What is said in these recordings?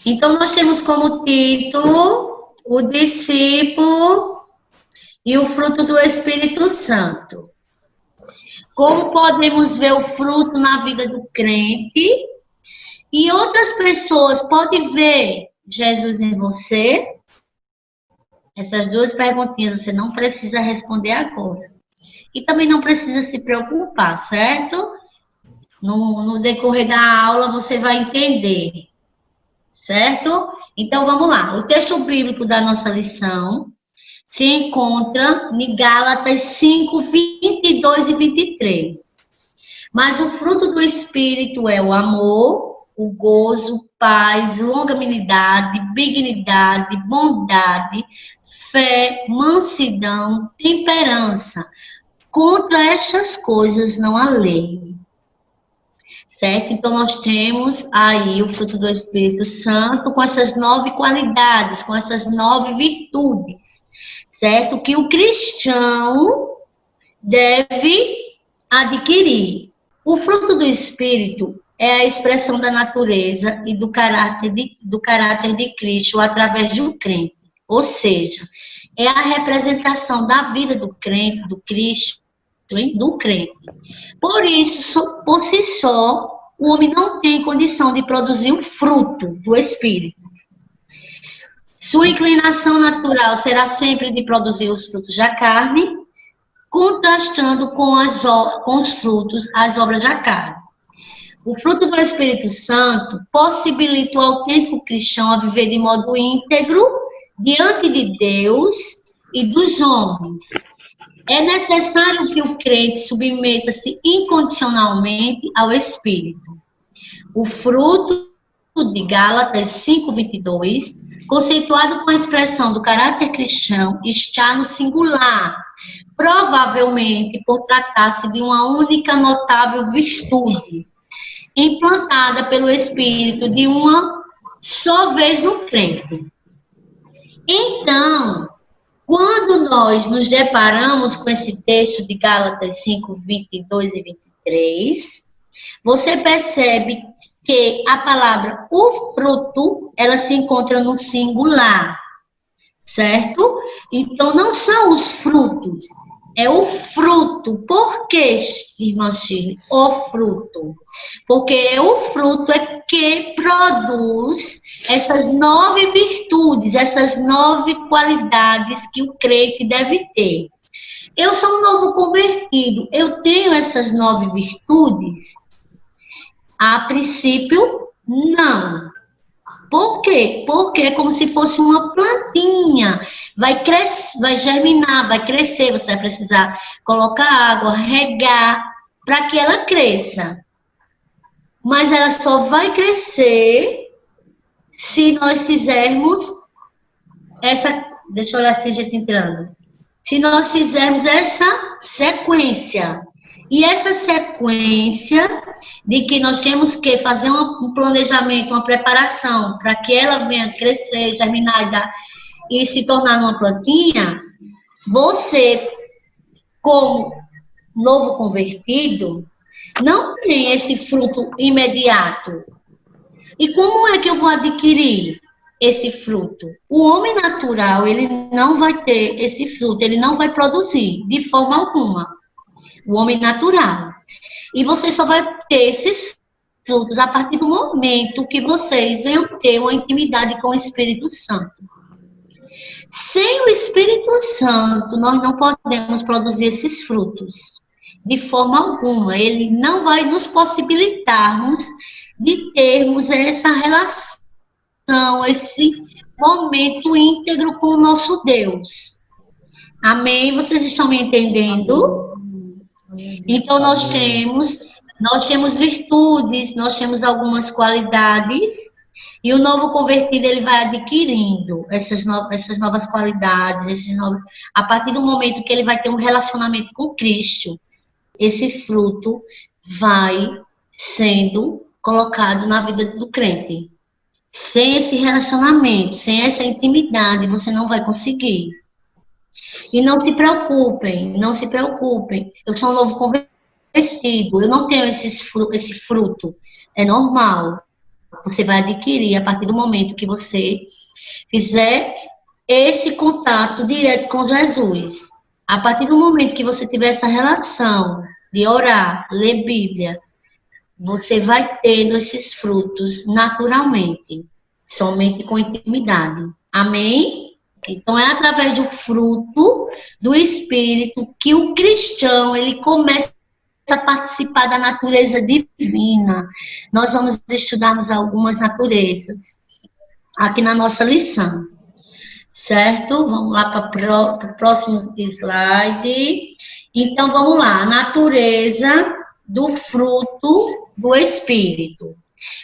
Então, nós temos como título o discípulo e o fruto do Espírito Santo. Como podemos ver o fruto na vida do crente e outras pessoas podem ver Jesus em você? Essas duas perguntinhas você não precisa responder agora. E também não precisa se preocupar, certo? No decorrer da aula você vai entender, certo? Então vamos lá. O texto bíblico da nossa lição se encontra em Gálatas 5, 22 e 23. Mas o fruto do Espírito é o amor, o gozo, paz, longanimidade, benignidade, bondade, fé, mansidão, temperança. Contra estas coisas não há lei. Certo? Então, nós temos aí o fruto do Espírito Santo com essas 9 qualidades, com essas 9 virtudes, certo? Que o cristão deve adquirir. O fruto do Espírito é a expressão da natureza e do caráter de Cristo através de um crente. Ou seja, é a representação da vida do crente, do Cristo, do crente. Por isso, por si só, o homem não tem condição de produzir um fruto do Espírito. Sua inclinação natural será sempre de produzir os frutos da carne, contrastando com os frutos, as obras da carne. O fruto do Espírito Santo possibilita o autêntico cristão a viver de modo íntegro diante de Deus e dos homens. É necessário que o crente submeta-se incondicionalmente ao Espírito. O fruto de Gálatas 5:22, conceituado com a expressão do caráter cristão, está no singular, provavelmente por tratar-se de uma única notável virtude, implantada pelo Espírito de uma só vez no crente. Então, quando nós nos deparamos com esse texto de Gálatas 5, 22 e 23, você percebe que a palavra o fruto, ela se encontra no singular, certo? Então, não são os frutos, é o fruto. Por que, irmã Shirley? O fruto. Porque o fruto é que produz essas 9 virtudes, essas 9 qualidades que o crente deve ter. Eu sou um novo convertido, eu tenho essas 9 virtudes? A princípio, não. Por quê? Porque é como se fosse uma plantinha. Vai crescer, vai germinar, vai crescer. Você vai precisar colocar água, regar, para que ela cresça. Mas ela só vai crescer se nós fizermos essa... Deixa eu olhar se a gente entrando. Se nós fizermos essa sequência. E essa sequência de que nós temos que fazer um planejamento, uma preparação para que ela venha crescer, germinar e se tornar uma plantinha, você, como novo convertido, não tem esse fruto imediato. E como é que eu vou adquirir esse fruto? O homem natural, ele não vai ter esse fruto, ele não vai produzir de forma alguma. O homem natural. E você só vai ter esses frutos a partir do momento que vocês venham ter uma intimidade com o Espírito Santo. Sem o Espírito Santo, nós não podemos produzir esses frutos. De forma alguma. Ele não vai nos possibilitarmos de termos essa relação, esse momento íntegro com o nosso Deus. Amém? Vocês estão me entendendo? Então, nós temos virtudes, nós temos algumas qualidades, e o novo convertido, ele vai adquirindo essas novas qualidades, a partir do momento que ele vai ter um relacionamento com Cristo, esse fruto vai sendo colocado na vida do crente. Sem esse relacionamento, sem essa intimidade, você não vai conseguir. E não se preocupem, não se preocupem. Eu sou um novo convertido, eu não tenho esse fruto. É normal. Você vai adquirir a partir do momento que você fizer esse contato direto com Jesus. A partir do momento que você tiver essa relação de orar, ler Bíblia, você vai tendo esses frutos naturalmente, somente com intimidade. Amém? Então, é através do fruto do Espírito que o cristão, ele começa a participar da natureza divina. Nós vamos estudarmos algumas naturezas aqui na nossa lição. Certo? Vamos lá para o próximo slide. Então, vamos lá. Natureza do fruto do Espírito.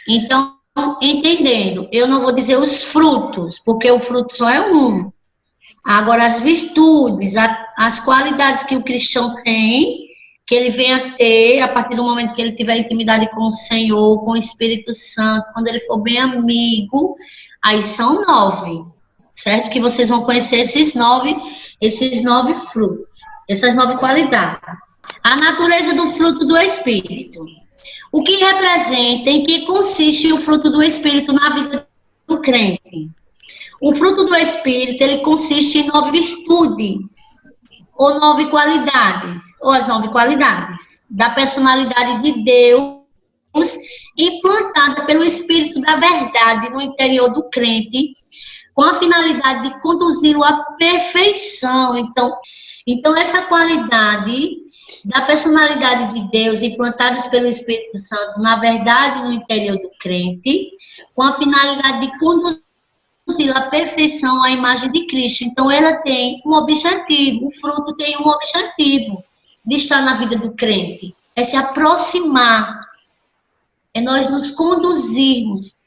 Então, entendendo, eu não vou dizer os frutos, porque o fruto só é um. Agora, as virtudes, as qualidades que o cristão tem, que ele vem a ter a partir do momento que ele tiver intimidade com o Senhor, com o Espírito Santo, quando ele for bem amigo, aí são 9, certo? Que vocês vão conhecer esses nove frutos, essas 9 qualidades. A natureza do fruto do Espírito. O que representa, em que consiste o fruto do Espírito na vida do crente? O fruto do Espírito, ele consiste em 9 virtudes, ou 9 qualidades, ou as 9 qualidades da personalidade de Deus, implantada pelo Espírito da verdade no interior do crente, com a finalidade de conduzi-lo à perfeição. Então, essa qualidade da personalidade de Deus, implantadas pelo Espírito Santo, na verdade, no interior do crente, com a finalidade de conduzir à perfeição a imagem de Cristo. Então, ela tem um objetivo, o fruto tem um objetivo de estar na vida do crente, é se aproximar, é nós nos conduzirmos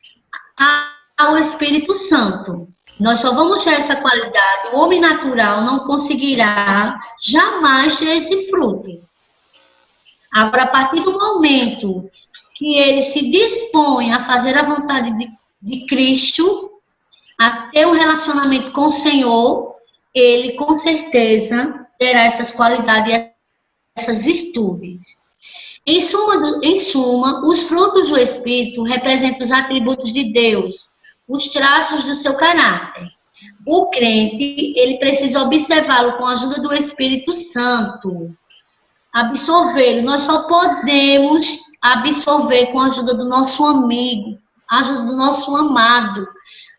ao Espírito Santo. Nós só vamos ter essa qualidade, o homem natural não conseguirá jamais ter esse fruto. Agora, a partir do momento que ele se dispõe a fazer a vontade de Cristo, a ter um relacionamento com o Senhor, ele com certeza terá essas qualidades e essas virtudes. Em suma, os frutos do Espírito representam os atributos de Deus, os traços do seu caráter. O crente, ele precisa observá-lo com a ajuda do Espírito Santo. Absorvê-lo. Nós só podemos absorver com a ajuda do nosso amigo, a ajuda do nosso amado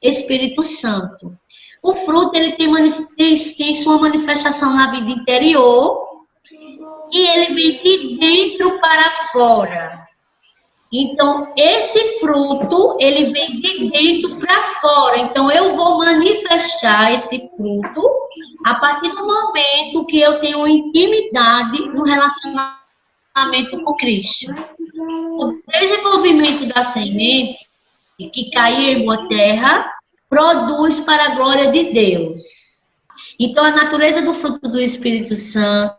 Espírito Santo. O fruto, ele tem sua manifestação na vida interior e ele vem de dentro para fora. Então, esse fruto, ele vem de dentro para fora. Então, eu vou manifestar esse fruto a partir do momento que eu tenho intimidade no relacionamento com Cristo. O desenvolvimento da semente que cair em boa terra produz para a glória de Deus. Então, a natureza do fruto do Espírito Santo,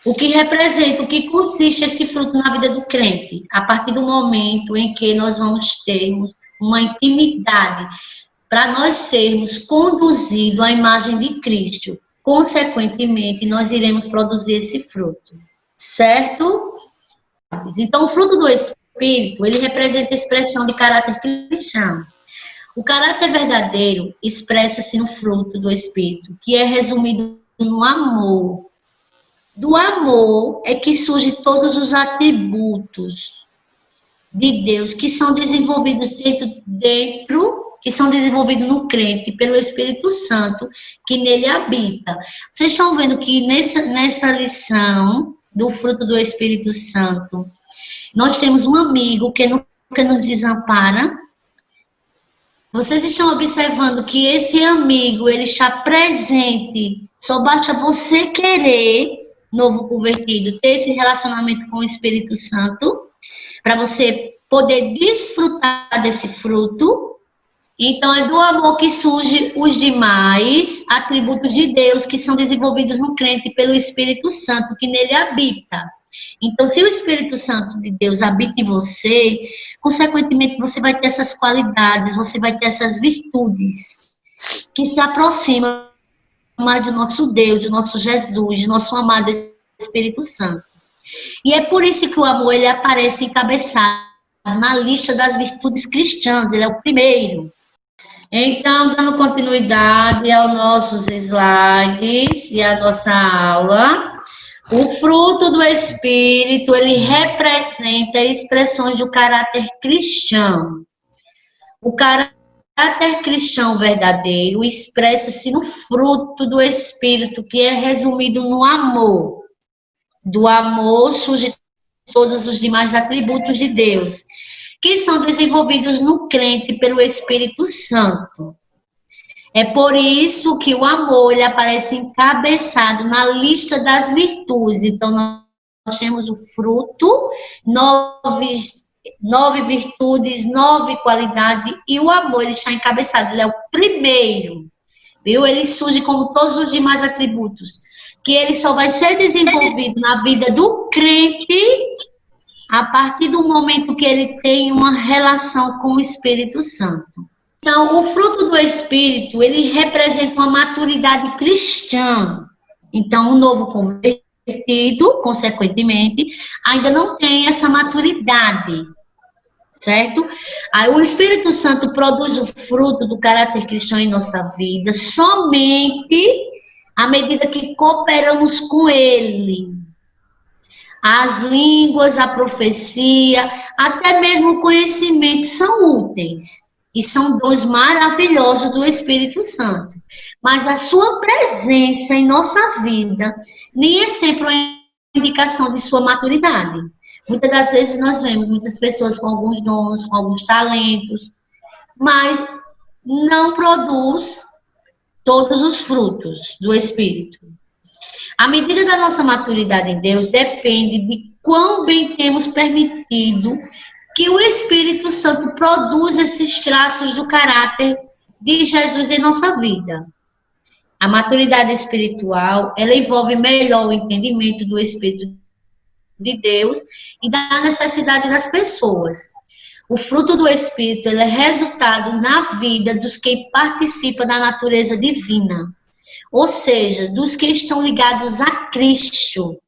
o que representa, o que consiste esse fruto na vida do crente? A partir do momento em que nós vamos termos uma intimidade para nós sermos conduzidos à imagem de Cristo. Consequentemente, nós iremos produzir esse fruto, certo? Então, o fruto do Espírito, ele representa a expressão de caráter cristão. O caráter verdadeiro expressa-se no fruto do Espírito, que é resumido no amor. Do amor é que surgem todos os atributos de Deus que são desenvolvidos que são desenvolvidos no crente pelo Espírito Santo que nele habita. Vocês estão vendo que nessa lição do fruto do Espírito Santo, nós temos um amigo que nunca nos desampara. Vocês estão observando que esse amigo, ele está presente. Só basta você querer, novo convertido, ter esse relacionamento com o Espírito Santo, para você poder desfrutar desse fruto. Então, é do amor que surgem os demais atributos de Deus que são desenvolvidos no crente pelo Espírito Santo, que nele habita. Então, se o Espírito Santo de Deus habita em você, consequentemente, você vai ter essas qualidades, você vai ter essas virtudes que se aproximam mais do nosso Deus, do nosso Jesus, do nosso amado Espírito Santo. E é por isso que o amor, ele aparece encabeçado na lista das virtudes cristãs, ele é o primeiro. Então, dando continuidade aos nossos slides e à nossa aula, o fruto do Espírito, ele representa expressões do caráter cristão. O caráter cristão verdadeiro expressa-se no fruto do Espírito, que é resumido no amor. Do amor surgem todos os demais atributos de Deus, que são desenvolvidos no crente pelo Espírito Santo. É por isso que o amor ele aparece encabeçado na lista das virtudes. Então, nós temos o fruto, 9 virtudes, 9 qualidades, e o amor ele está encabeçado, ele é o primeiro, viu? Ele surge como todos os demais atributos, que ele só vai ser desenvolvido na vida do crente a partir do momento que ele tem uma relação com o Espírito Santo. Então, o fruto do Espírito, ele representa uma maturidade cristã. Então, o novo convertido, consequentemente, ainda não tem essa maturidade, certo? Aí, o Espírito Santo produz o fruto do caráter cristão em nossa vida somente à medida que cooperamos com ele. As línguas, a profecia, até mesmo o conhecimento são úteis. E são dons maravilhosos do Espírito Santo. Mas a sua presença em nossa vida nem é sempre uma indicação de sua maturidade. Muitas das vezes nós vemos muitas pessoas com alguns dons, com alguns talentos, mas não produz todos os frutos do Espírito. A medida da nossa maturidade em Deus depende de quão bem temos permitido que o Espírito Santo produza esses traços do caráter de Jesus em nossa vida. A maturidade espiritual, ela envolve melhor o entendimento do Espírito de Deus e da necessidade das pessoas. O fruto do Espírito, ele é resultado na vida dos que participam da natureza divina, ou seja, dos que estão ligados a Cristo.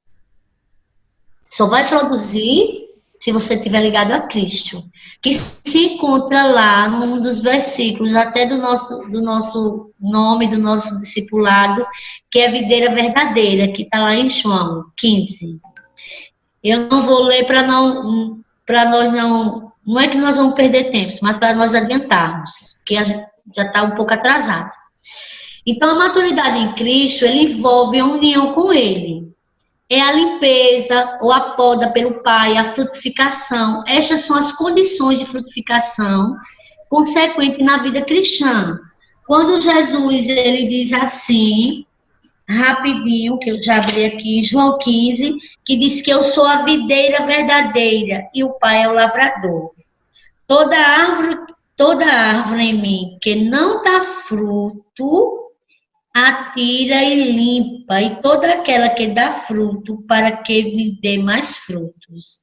Só vai produzir se você estiver ligado a Cristo, que se encontra lá num dos versículos até do nosso nome, do nosso discipulado, que é a videira verdadeira, que está lá em João 15. Eu não vou ler para nós não é que nós vamos perder tempo, mas para nós adiantarmos, que já está um pouco atrasado. Então, a maturidade em Cristo, ele envolve a união com ele. É a limpeza ou a poda pelo Pai, a frutificação. Estas são as condições de frutificação consequente na vida cristã. Quando Jesus ele diz assim, rapidinho, que eu já abri aqui, João 15, que diz que eu sou a videira verdadeira e o Pai é o lavrador. Toda árvore em mim que não dá fruto, atira e limpa, e toda aquela que dá fruto, para que me dê mais frutos.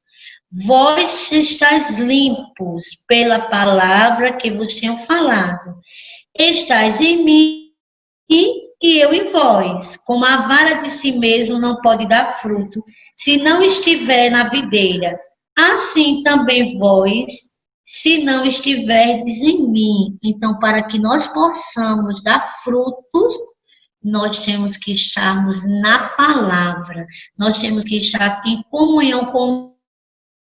Vós estáis limpos pela palavra que vos tenho falado. Estáis em mim e eu em vós. Como a vara de si mesmo não pode dar fruto, se não estiver na videira, assim também vós, se não estiverdes em mim. Então, para que nós possamos dar frutos, nós temos que estarmos na palavra, nós temos que estar em comunhão com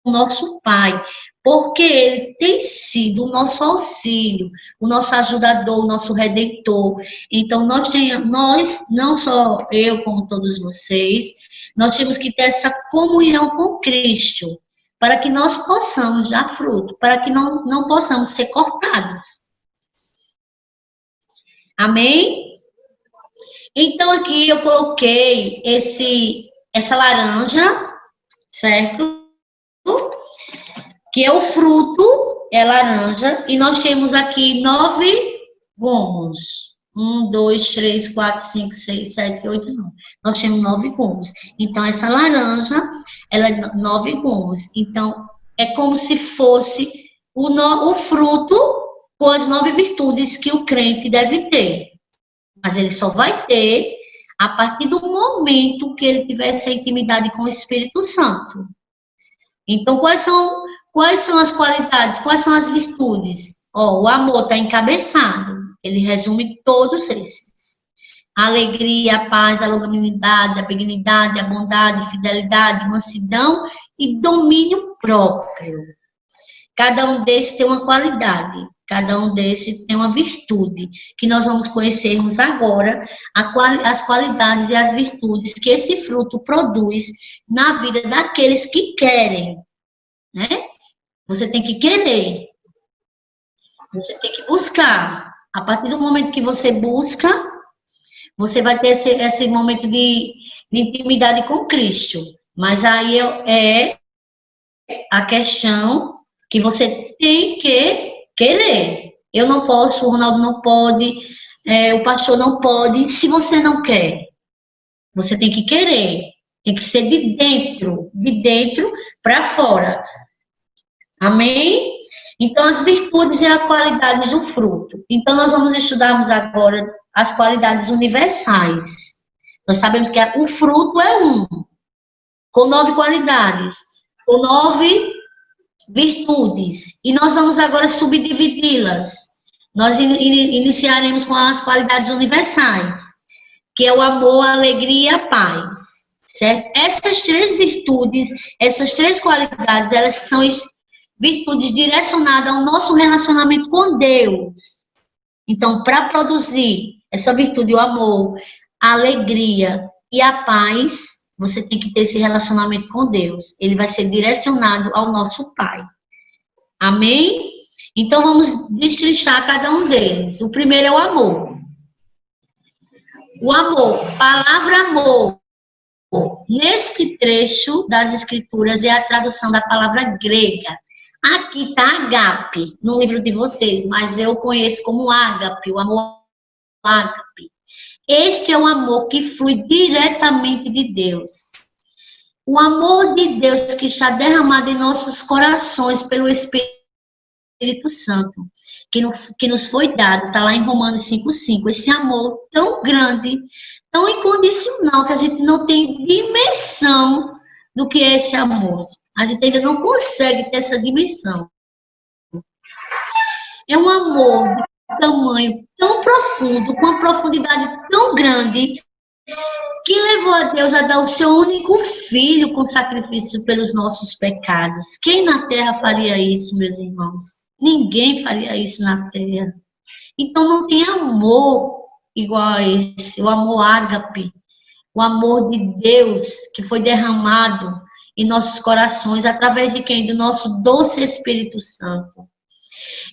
o nosso Pai, porque Ele tem sido o nosso auxílio, o nosso ajudador, o nosso redentor. Então, nós, não só eu, como todos vocês, nós temos que ter essa comunhão com Cristo, para que nós possamos dar fruto, para que não possamos ser cortados. Amém? Então, aqui eu coloquei essa laranja, certo? Que é o fruto, é laranja, e nós temos aqui 9 gomos. 1, 2, 3, 4, 5, 6, 7, 8, 9. Nós temos 9 gomos. Então, essa laranja, ela é 9 gomos. Então, é como se fosse o fruto com as 9 virtudes que o crente deve ter. Mas ele só vai ter a partir do momento que ele tiver essa intimidade com o Espírito Santo. Então, quais são Quais são as qualidades? Quais são as virtudes? Ó, o amor está encabeçado. Ele resume todos esses. A alegria, a paz, a longanimidade, a benignidade, a bondade, fidelidade, mansidão e domínio próprio. Cada um desses tem uma qualidade, cada um desses tem uma virtude, que nós vamos conhecermos agora, as qualidades e as virtudes que esse fruto produz na vida daqueles que querem, né? Você tem que querer, você tem que buscar. A partir do momento que você busca, você vai ter esse momento de intimidade com Cristo. Mas aí é a questão que você tem que querer. Eu não posso, o Ronaldo não pode, o pastor não pode, se você não quer. Você tem que querer, tem que ser de dentro para fora. Amém? Então, as virtudes e as qualidades do fruto. Então, nós vamos estudarmos agora as qualidades universais. Nós sabemos que o fruto é com 9 qualidades, com 9 virtudes. E nós vamos agora subdividi-las. Nós iniciaremos com as qualidades universais, que é o amor, a alegria e a paz. Certo? Essas 3 virtudes, essas 3 qualidades, elas são virtudes direcionadas ao nosso relacionamento com Deus. Então, para produzir essa virtude, o amor, a alegria e a paz, você tem que ter esse relacionamento com Deus. Ele vai ser direcionado ao nosso Pai. Amém? Então, vamos destrinchar cada um deles. O primeiro é o amor. O amor, palavra amor. Neste trecho das Escrituras é a tradução da palavra grega. Aqui está ágape, no livro de vocês, mas eu conheço como ágape, o amor ágape. Este é o amor que flui diretamente de Deus. O amor de Deus que está derramado em nossos corações pelo Espírito Santo, que nos foi dado, está lá em Romanos 5,5. Esse amor tão grande, tão incondicional, que a gente não tem dimensão do que é esse amor. A gente ainda não consegue ter essa dimensão. É um amor de tamanho tão profundo, com uma profundidade tão grande, que levou a Deus a dar o seu único filho com sacrifício pelos nossos pecados. Quem na terra faria isso, meus irmãos? Ninguém faria isso na terra. Então não tem amor igual a esse, o amor ágape, o amor de Deus que foi derramado em nossos corações, através de quem? Do nosso doce Espírito Santo.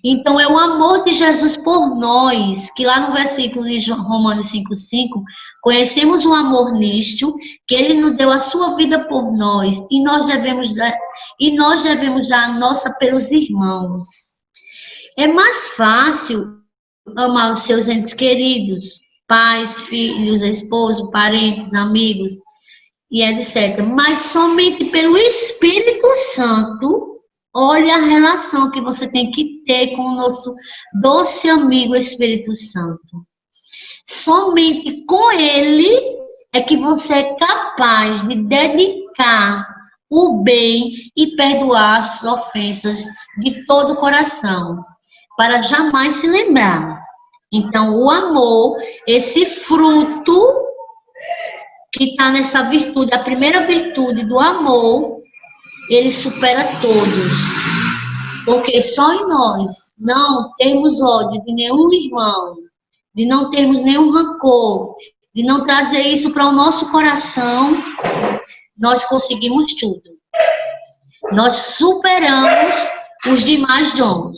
Então, é o amor de Jesus por nós, que lá no versículo de Romanos 5,5, conhecemos o amor nisto, que ele nos deu a sua vida por nós, e nós devemos dar a nossa pelos irmãos. É mais fácil amar os seus entes queridos, pais, filhos, esposo, parentes, amigos, e etc. Mas somente pelo Espírito Santo, olha a relação que você tem que ter com o nosso doce amigo Espírito Santo. Somente com ele é que você é capaz de dedicar o bem e perdoar as ofensas de todo o coração, para jamais se lembrar. Então, o amor, esse fruto que está nessa virtude, a primeira virtude do amor, ele supera todos. Porque só em nós não termos ódio de nenhum irmão, de não termos nenhum rancor, de não trazer isso para o nosso coração, nós conseguimos tudo. Nós superamos os demais dons.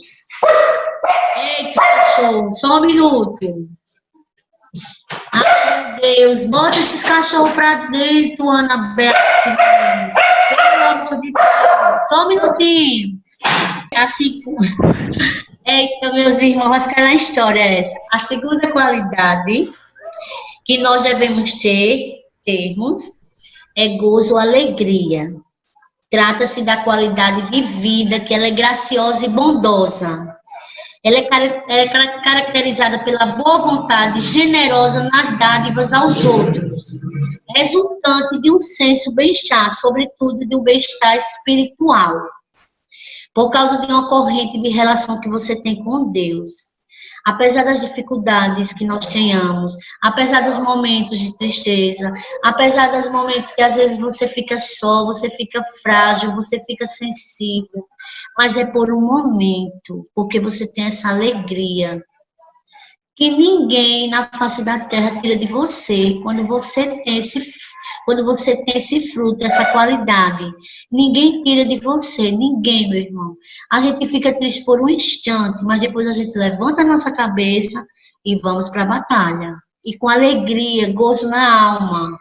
Eita, cachorro, só um minuto. Ai, meu Deus, bota esses cachorros pra dentro, Ana Beatriz. Pelo amor de Deus. Só um minutinho. Assim, eita, meus irmãos, vai ficar na história essa. A segunda qualidade que nós devemos termos, é gozo ou alegria. Trata-se da qualidade de vida, que ela é graciosa e bondosa. Ela é caracterizada pela boa vontade generosa nas dádivas aos outros, resultante de um senso bem-estar, sobretudo de um bem-estar espiritual. por causa de uma corrente de relação que você tem com Deus. Apesar das dificuldades que nós tenhamos, apesar dos momentos de tristeza, apesar dos momentos que às vezes você fica só, você fica frágil, você fica sensível, mas é por um momento, porque você tem essa alegria que ninguém na face da terra tira de você quando você tem esse fruto, essa qualidade. Ninguém tira de você, ninguém, meu irmão. A gente fica triste por um instante, mas depois a gente levanta a nossa cabeça e vamos para a batalha. E com alegria, gozo na alma.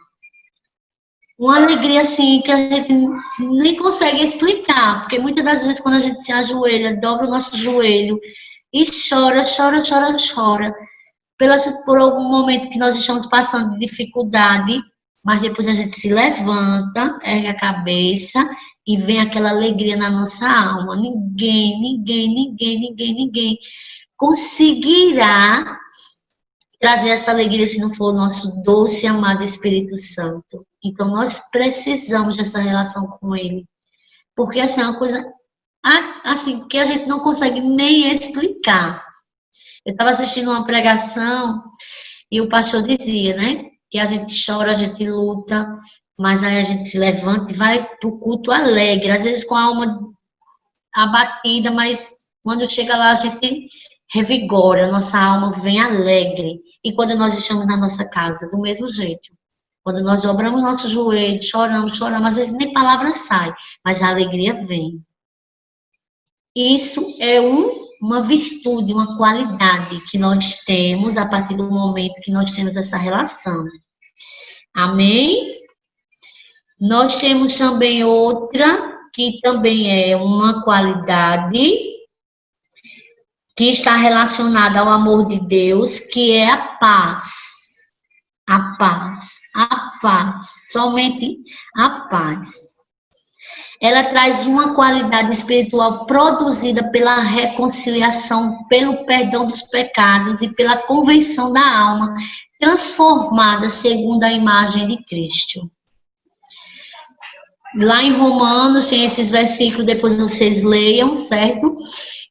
Uma alegria assim que a gente nem consegue explicar, porque muitas das vezes quando a gente se ajoelha, dobra o nosso joelho e chora, chora, chora, chora, por algum momento que nós estamos passando de dificuldade, mas depois a gente se levanta, ergue a cabeça e vem aquela alegria na nossa alma. Ninguém conseguirá trazer essa alegria se não for o nosso doce e amado Espírito Santo. Então, nós precisamos dessa relação com Ele. Porque, assim, é uma coisa assim, que a gente não consegue nem explicar. Eu estava assistindo uma pregação e o pastor dizia, né? Que a gente chora, a gente luta, mas aí a gente se levanta e vai para o culto alegre. Às vezes com a alma abatida, mas quando chega lá a gente revigora, nossa alma vem alegre. E quando nós estamos na nossa casa, do mesmo jeito. Quando nós dobramos nosso joelho, choramos, às vezes nem palavra sai, mas a alegria vem. Isso é uma virtude, uma qualidade que nós temos a partir do momento que nós temos essa relação. Amém? Nós temos também outra, que também é uma qualidade, que está relacionada ao amor de Deus, que é a paz. A paz, somente a paz. Ela traz uma qualidade espiritual produzida pela reconciliação, pelo perdão dos pecados e pela conversão da alma, transformada segundo a imagem de Cristo. Lá em Romanos tem esses versículos, depois vocês leiam, certo?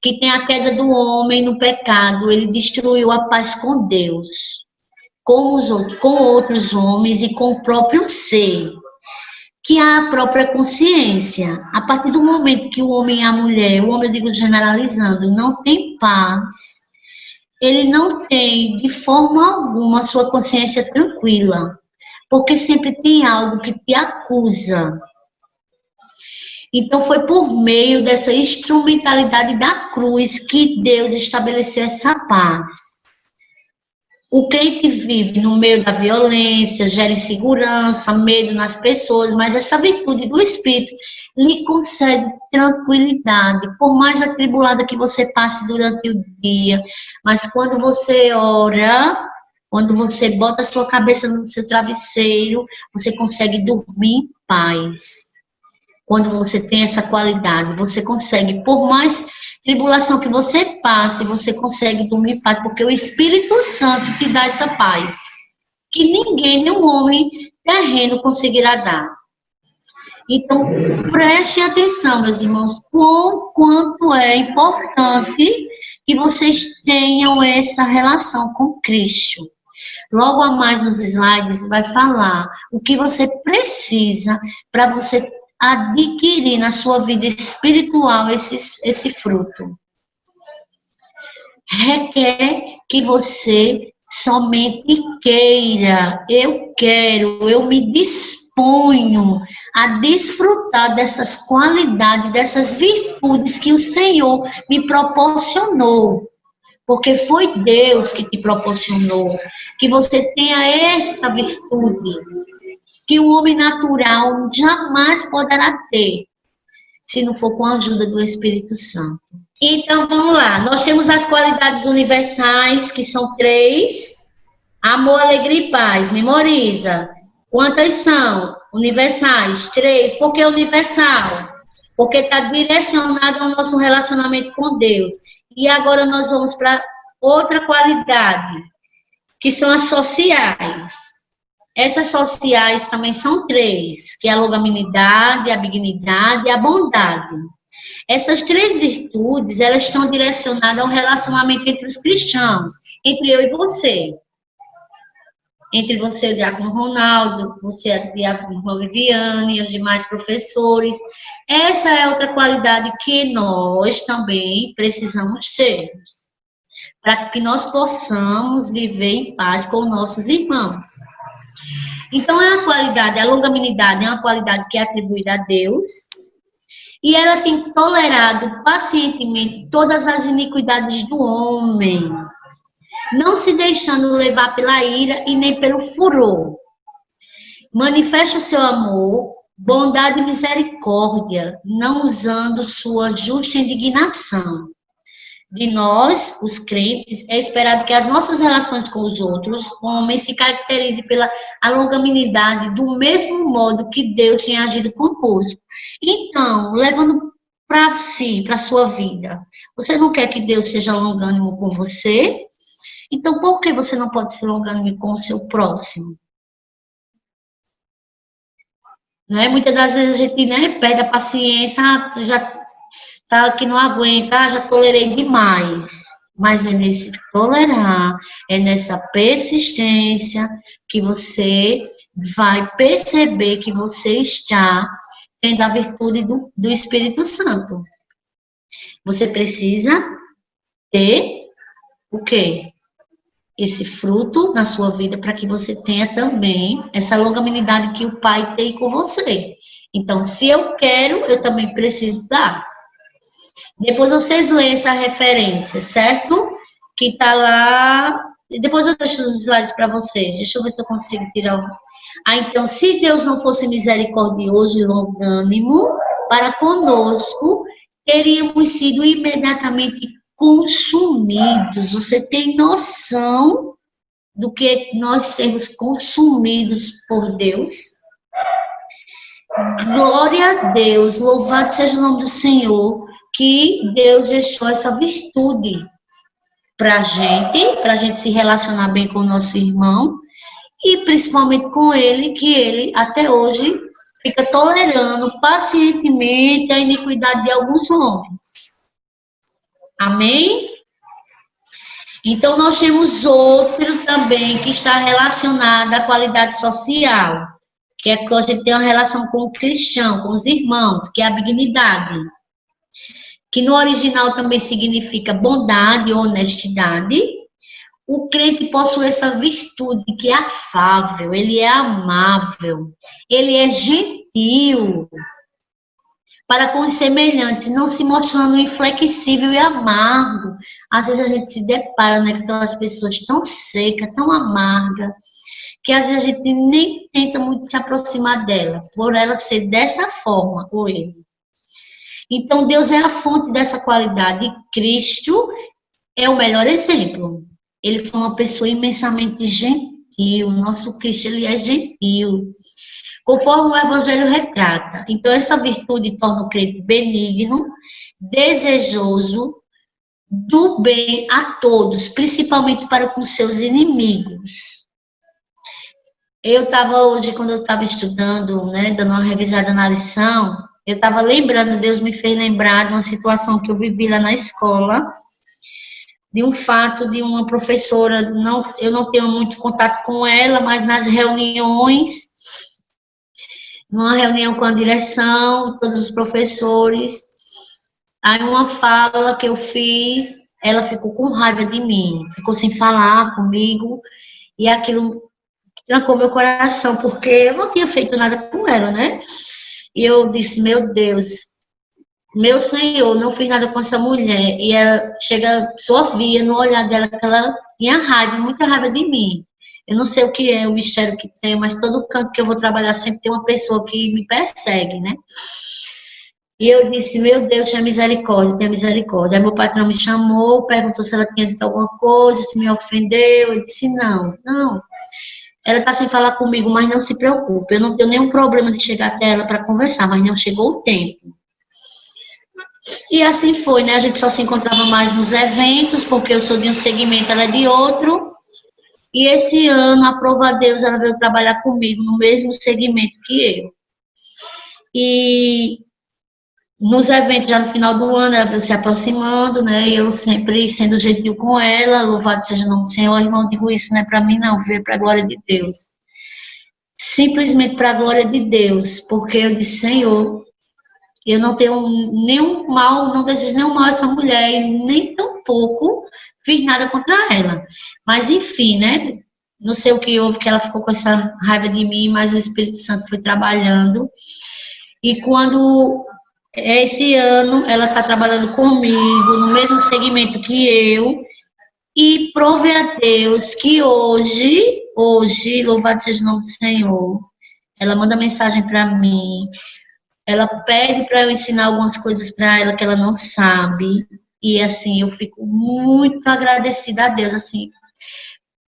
Que tem a queda do homem no pecado, ele destruiu a paz com Deus, com outros homens e com o próprio ser, que há a própria consciência. A partir do momento que o homem e a mulher, o homem, eu digo generalizando, não tem paz, ele não tem de forma alguma a sua consciência tranquila, porque sempre tem algo que te acusa. Então foi por meio dessa instrumentalidade da cruz que Deus estabeleceu essa paz. O crente vive no meio da violência, gera insegurança, medo nas pessoas, mas essa virtude do Espírito lhe concede tranquilidade, por mais atribulada que você passe durante o dia. Mas quando você ora, quando você bota a sua cabeça no seu travesseiro, você consegue dormir em paz. Quando você tem essa qualidade, você consegue, por mais tribulação que você passe, você consegue dormir em paz, porque o Espírito Santo te dá essa paz, que ninguém, nenhum homem terreno conseguirá dar. Então, preste atenção, meus irmãos, quanto é importante que vocês tenham essa relação com Cristo. Logo a mais nos slides vai falar o que você precisa para você adquirir na sua vida espiritual esse fruto. Requer que você somente queira, eu me disponho a desfrutar dessas qualidades, dessas virtudes que o Senhor me proporcionou. Porque foi Deus que te proporcionou, que você tenha essa virtude, que o homem natural jamais poderá ter, se não for com a ajuda do Espírito Santo. Então, vamos lá. Nós temos as qualidades universais, que são 3. Amor, alegria e paz. Memoriza. Quantas são? Universais. 3. Por que universal? Porque está direcionado ao nosso relacionamento com Deus. E agora nós vamos para outra qualidade, que são as sociais. Essas sociais também são 3, que é a longanimidade, a benignidade e a bondade. Essas três virtudes, elas estão direcionadas ao relacionamento entre os cristãos, entre eu e você. Entre você e o Diácono Ronaldo, você e a Diácono Viviane e os demais professores. Essa é outra qualidade que nós também precisamos ter, para que nós possamos viver em paz com nossos irmãos. Então, é uma qualidade, a longanimidade é uma qualidade que é atribuída a Deus, e ela tem tolerado pacientemente todas as iniquidades do homem, não se deixando levar pela ira e nem pelo furor. Manifesta o seu amor, bondade e misericórdia, não usando sua justa indignação. De nós, os crentes, é esperado que as nossas relações com os outros, homens, se caracterizem pela longanimidade do mesmo modo que Deus tem agido conosco. Então, levando para si, para a sua vida, você não quer que Deus seja longânimo com você? Então, por que você não pode ser longânimo com o seu próximo? Não é? Muitas das vezes a gente, né, perde a paciência, já tá que não aguenta, já tolerei demais. Mas é nesse tolerar, é nessa persistência que você vai perceber que você está tendo a virtude do Espírito Santo. Você precisa ter o quê? Esse fruto na sua vida para que você tenha também essa longanimidade que o Pai tem com você. Então, se eu quero, eu também preciso dar. Depois vocês leem essa referência, certo? Que está lá. Depois eu deixo os slides para vocês. Deixa eu ver se eu consigo tirar um. Então, se Deus não fosse misericordioso e longânimo para conosco, teríamos sido imediatamente consumidos. Você tem noção do que nós sermos consumidos por Deus? Glória a Deus, louvado seja o nome do Senhor, que Deus deixou essa virtude para a gente se relacionar bem com o nosso irmão e principalmente com ele, que ele até hoje fica tolerando pacientemente a iniquidade de alguns homens. Amém? Então, nós temos outro também que está relacionado à qualidade social, que é quando a gente tem uma relação com o cristão, com os irmãos, que é a benignidade, que no original também significa bondade ou honestidade. O crente possui essa virtude que é afável, ele é amável, ele é gentil para com os semelhantes, não se mostrando inflexível e amargo. Às vezes a gente se depara, né, com as pessoas tão secas, tão amargas, que às vezes a gente nem tenta muito se aproximar dela, por ela ser dessa forma, ou ele. Então, Deus é a fonte dessa qualidade. Cristo é o melhor exemplo. Ele foi uma pessoa imensamente gentil. Nosso Cristo, ele é gentil, conforme o Evangelho retrata. Então, essa virtude torna o crente benigno, desejoso do bem a todos, principalmente para com seus inimigos. Eu estava hoje, quando eu estava estudando, né, dando uma revisada na lição, eu estava lembrando, Deus me fez lembrar de uma situação que eu vivi lá na escola, de um fato de uma professora, eu não tenho muito contato com ela, mas nas reuniões, numa reunião com a direção, todos os professores, aí uma fala que eu fiz, ela ficou com raiva de mim, ficou sem falar comigo, e aquilo trancou meu coração, porque eu não tinha feito nada com ela, né? E eu disse, meu Deus, meu Senhor, não fiz nada com essa mulher. E ela chega, só via no olhar dela que ela tinha raiva, muita raiva de mim. Eu não sei o que é, o mistério que tem, mas todo canto que eu vou trabalhar sempre tem uma pessoa que me persegue, né? E eu disse, meu Deus, tenha misericórdia, tenha misericórdia. Aí meu patrão me chamou, perguntou se ela tinha dito alguma coisa, se me ofendeu. Eu disse, não. Ela está sem falar comigo, mas não se preocupe. Eu não tenho nenhum problema de chegar até ela para conversar, mas não chegou o tempo. E assim foi, né? A gente só se encontrava mais nos eventos, porque eu sou de um segmento, ela é de outro. E esse ano, aprova a Deus, ela veio trabalhar comigo no mesmo segmento que eu. E nos eventos, já no final do ano, ela veio se aproximando, né? E eu sempre sendo gentil com ela, louvado seja o nome do Senhor, e não digo isso, não é para mim, não, viu? É para a glória de Deus. Simplesmente para a glória de Deus, porque eu disse, Senhor, eu não tenho nenhum mal, não desejo nenhum mal a essa mulher, e nem tampouco fiz nada contra ela. Mas, enfim, né? Não sei o que houve, que ela ficou com essa raiva de mim, mas o Espírito Santo foi trabalhando. E quando esse ano ela está trabalhando comigo, no mesmo segmento que eu, e prove a Deus que hoje, louvado seja o nome do Senhor, ela manda mensagem para mim, ela pede para eu ensinar algumas coisas para ela que ela não sabe, e assim, eu fico muito agradecida a Deus, assim,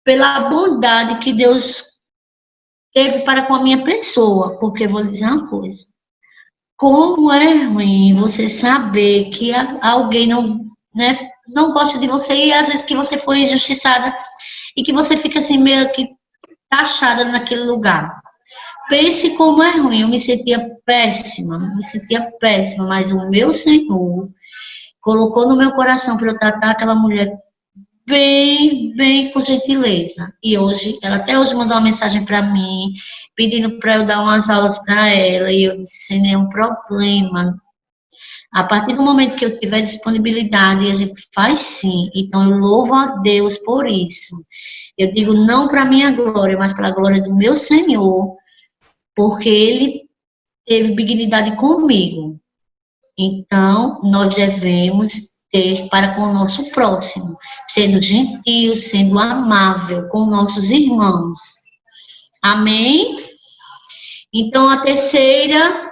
pela bondade que Deus teve para com a minha pessoa, porque eu vou dizer uma coisa, como é ruim você saber que alguém não, né, não gosta de você e às vezes que você foi injustiçada e que você fica assim meio que taxada naquele lugar. Pense como é ruim, eu me sentia péssima, mas o meu Senhor colocou no meu coração para eu tratar aquela mulher bem com gentileza. E hoje, ela até hoje mandou uma mensagem para mim, pedindo para eu dar umas aulas para ela, e eu disse, sem nenhum problema. A partir do momento que eu tiver disponibilidade, a gente faz sim. Então, eu louvo a Deus por isso. Eu digo não para minha glória, mas para a glória do meu Senhor, porque Ele teve dignidade comigo. Então, nós devemos ter para com o nosso próximo, sendo gentil, sendo amável com nossos irmãos. Amém? Então, a terceira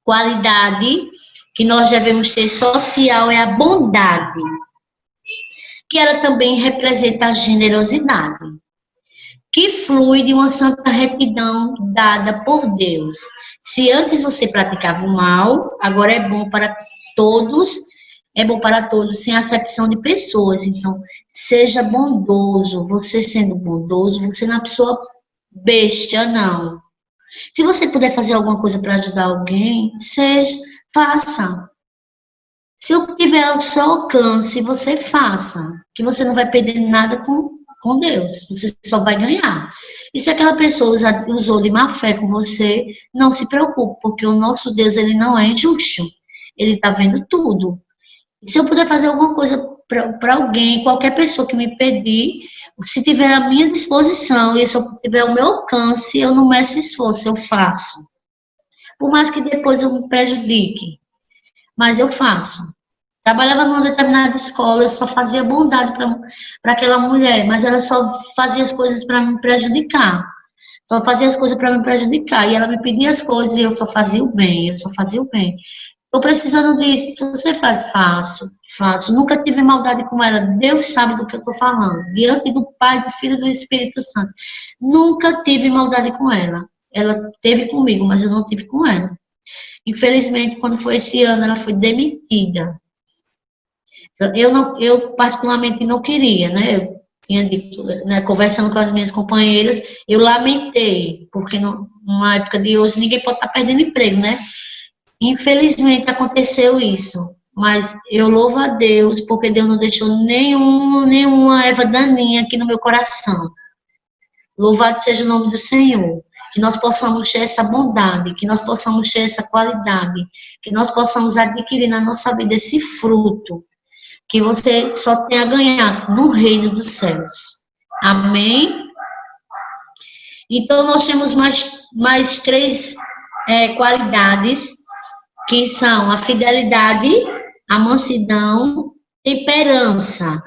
qualidade que nós devemos ter social é a bondade, que ela também representa a generosidade, que flui de uma santa retidão dada por Deus. Se antes você praticava o mal, agora é bom para todos, sem acepção de pessoas. Então, seja bondoso. Você sendo bondoso, você não é uma pessoa besta, não. Se você puder fazer alguma coisa para ajudar alguém, faça. Se eu tiver ao seu alcance, você faça. Que você não vai perder nada com Deus. Você só vai ganhar. E se aquela pessoa usou de má fé com você, não se preocupe, porque o nosso Deus, ele não é injusto. Ele está vendo tudo. E se eu puder fazer alguma coisa para alguém, qualquer pessoa que me pedir, se tiver à minha disposição e se eu tiver ao meu alcance, eu não meço esforço, eu faço. Por mais que depois eu me prejudique, mas eu faço. Trabalhava numa determinada escola, eu só fazia bondade para aquela mulher, mas ela só fazia as coisas para me prejudicar. Só fazia as coisas para me prejudicar. E ela me pedia as coisas e eu só fazia o bem, eu só fazia o bem. Estou precisando disso, você faz? Faço. Nunca tive maldade com ela, Deus sabe do que eu estou falando. Diante do Pai, do Filho e do Espírito Santo. Nunca tive maldade com ela. Ela teve comigo, mas eu não tive com ela. Infelizmente, quando foi esse ano, ela foi demitida. Eu particularmente não queria, né? Eu tinha dito, né, conversando com as minhas companheiras, eu lamentei, porque numa época de hoje ninguém pode estar perdendo emprego, né? Infelizmente aconteceu isso, mas eu louvo a Deus, porque Deus não deixou nenhuma erva daninha aqui no meu coração. Louvado seja o nome do Senhor. Que nós possamos ter essa bondade, que nós possamos ter essa qualidade, que nós possamos adquirir na nossa vida esse fruto, que você só tem a ganhar no reino dos céus. Amém? Então, nós temos mais três qualidades, que são a fidelidade, a mansidão, temperança.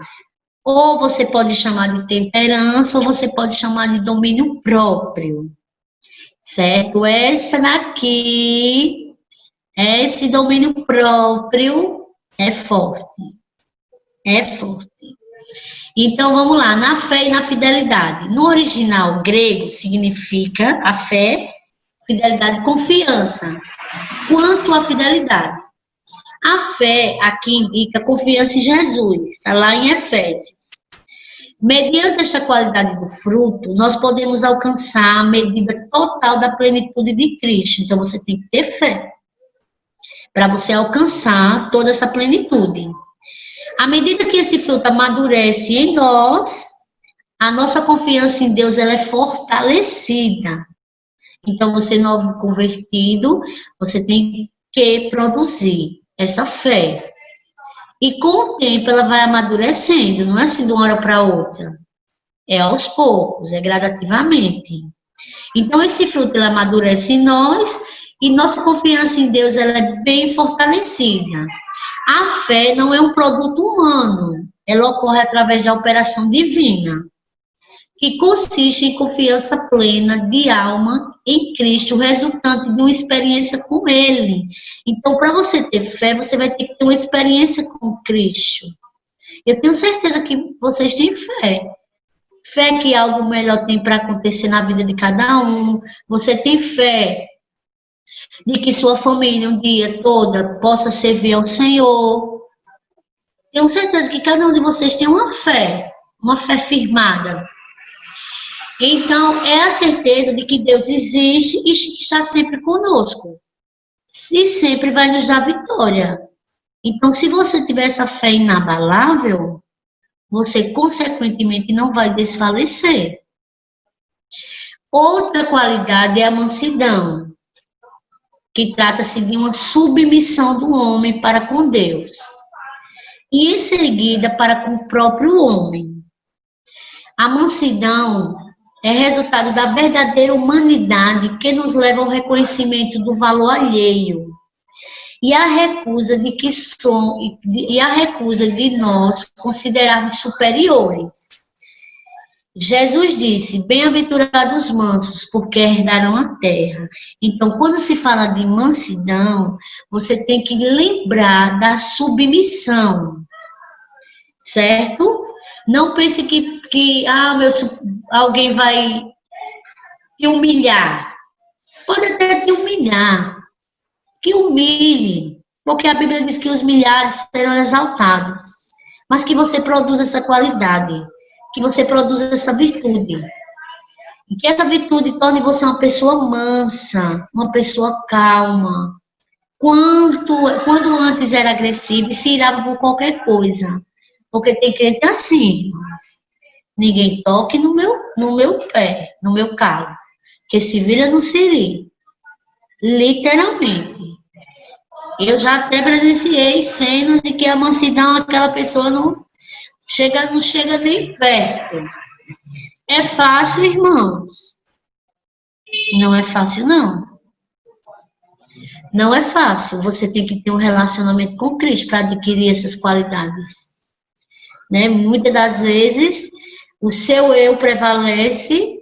Ou você pode chamar de temperança, ou você pode chamar de domínio próprio. Certo? Esse domínio próprio é forte. É forte. Então, vamos lá, na fé e na fidelidade. No original grego, significa a fé, fidelidade, confiança. Quanto à fidelidade? A fé aqui indica confiança em Jesus, está lá em Efésios. Mediante esta qualidade do fruto, nós podemos alcançar a medida total da plenitude de Cristo. Então, você tem que ter fé. para você alcançar toda essa plenitude. À medida que esse fruto amadurece em nós, a nossa confiança em Deus ela é fortalecida. Então, você novo convertido, você tem que produzir essa fé. E com o tempo ela vai amadurecendo, não é assim de uma hora para outra. É aos poucos, é gradativamente. Então, esse fruto ele amadurece em nós e nossa confiança em Deus ela é bem fortalecida. A fé não é um produto humano, ela ocorre através da operação divina, que consiste em confiança plena de alma em Cristo, resultante de uma experiência com Ele. Então, para você ter fé, você vai ter que ter uma experiência com Cristo. Eu tenho certeza que vocês têm fé. Fé que algo melhor tem para acontecer na vida de cada um. Você tem fé de que sua família um dia toda possa servir ao Senhor. Tenho certeza que cada um de vocês tem uma fé firmada. Então, é a certeza de que Deus existe e está sempre conosco. E sempre vai nos dar vitória. Então, se você tiver essa fé inabalável, você, consequentemente, não vai desfalecer. Outra qualidade é a mansidão, que trata-se de uma submissão do homem para com Deus. E, em seguida, para com o próprio homem. A mansidão é resultado da verdadeira humanidade que nos leva ao reconhecimento do valor alheio e a recusa de nós considerarmos superiores. Jesus disse: bem-aventurados os mansos, porque herdarão a terra. Então, quando se fala de mansidão, você tem que lembrar da submissão, certo? Não pense que alguém vai te humilhar. Pode até te humilhar. Que humilhe. Porque a Bíblia diz que os milhares serão exaltados. Mas que você produza essa qualidade. Que você produza essa virtude. E que essa virtude torne você uma pessoa mansa. Uma pessoa calma. Quando antes era agressivo e se irava por qualquer coisa. Porque tem crente assim, irmãos. Ninguém toque no meu pé, no meu calo. Que se vira no siri. Literalmente. Eu já até presenciei cenas de que a mansidão, aquela pessoa não chega nem perto. É fácil, irmãos? Não é fácil, não. Não é fácil. Você tem que ter um relacionamento com Cristo para adquirir essas qualidades. Né? Muitas das vezes, o seu eu prevalece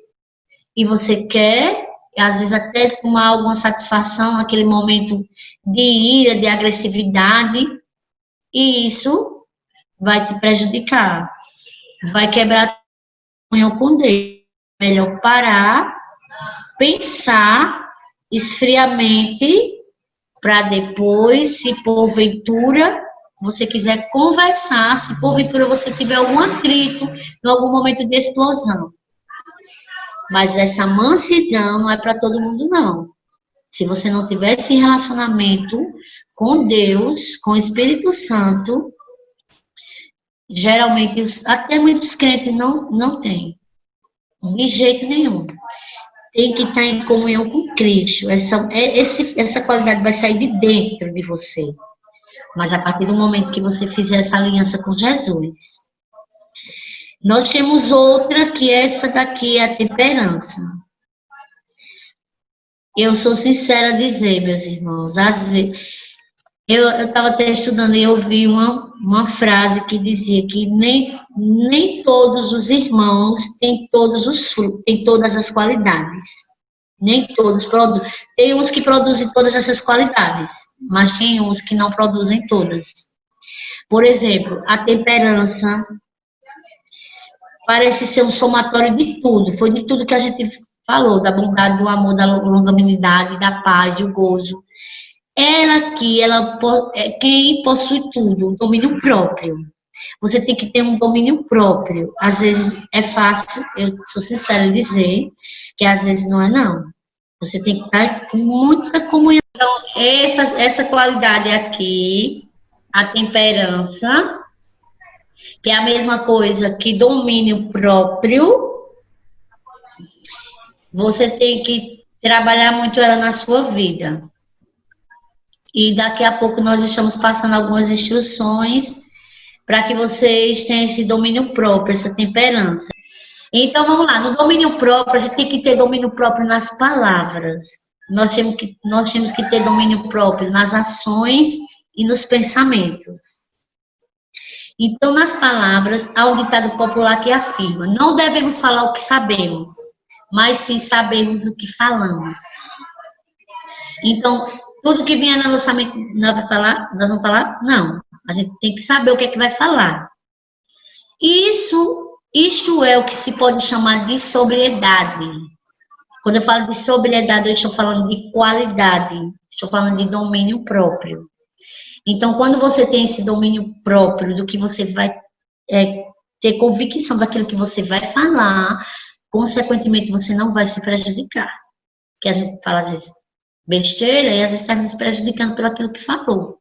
e você quer, às vezes até tomar alguma satisfação naquele momento de ira, de agressividade, e isso vai te prejudicar, vai quebrar a comunhão com Deus. É melhor parar, pensar esfriamente, para depois, se porventura você quiser conversar, se porventura você tiver algum atrito, em algum momento de explosão. Mas essa mansidão não é para todo mundo, não. Se você não tiver esse relacionamento com Deus, com o Espírito Santo, geralmente, até muitos crentes não têm. De jeito nenhum. Tem que estar em comunhão com Cristo. Essa qualidade vai sair de dentro de você. Mas a partir do momento que você fizer essa aliança com Jesus. Nós temos outra, que essa daqui é a temperança. Eu sou sincera a dizer, meus irmãos, às vezes, eu estava até estudando e eu vi uma frase que dizia que nem todos os irmãos têm todos os frutos, têm todas as qualidades. Nem todos produzem. Tem uns que produzem todas essas qualidades, mas tem uns que não produzem todas. Por exemplo, a temperança parece ser um somatório de tudo. Foi de tudo que a gente falou, da bondade, do amor, da longanimidade, da paz, do gozo. Ela é quem possui tudo, o domínio próprio. Você tem que ter um domínio próprio. Às vezes é fácil, eu sou sincera em dizer, que às vezes não é, não. Você tem que estar com muita comunhão Essa qualidade aqui, a temperança, que é a mesma coisa que domínio próprio, você tem que trabalhar muito ela na sua vida. E daqui a pouco nós estamos passando algumas instruções para que vocês tenham esse domínio próprio, essa temperança. Então, vamos lá. No domínio próprio, a gente tem que ter domínio próprio nas palavras. Nós temos que ter domínio próprio nas ações e nos pensamentos. Então, nas palavras, há um ditado popular que afirma: não devemos falar o que sabemos, mas sim sabermos o que falamos. Então, tudo que vier na nossa mente, nós vamos falar? Não. A gente tem que saber o que é que vai falar. Isto é o que se pode chamar de sobriedade. Quando eu falo de sobriedade, eu estou falando de qualidade, estou falando de domínio próprio. Então, quando você tem esse domínio próprio do que você vai ter convicção daquilo que você vai falar, consequentemente, você não vai se prejudicar. Porque a gente fala, às vezes, besteira e às vezes está se prejudicando pelo aquilo que falou.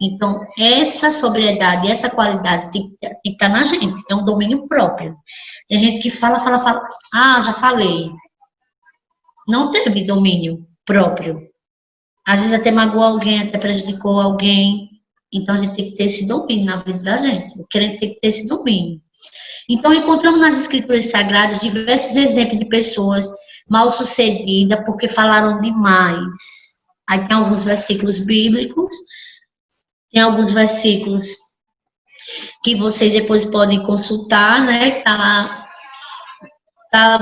Então, essa sobriedade, essa qualidade tem que estar na gente, é um domínio próprio. Tem gente que fala, já falei. Não teve domínio próprio. Às vezes até magoou alguém, até prejudicou alguém. Então, a gente tem que ter esse domínio na vida da gente. O crente tem que ter esse domínio. Então, encontramos nas Escrituras Sagradas diversos exemplos de pessoas mal-sucedidas porque falaram demais. Aí tem alguns versículos bíblicos, tem alguns versículos que vocês depois podem consultar, né?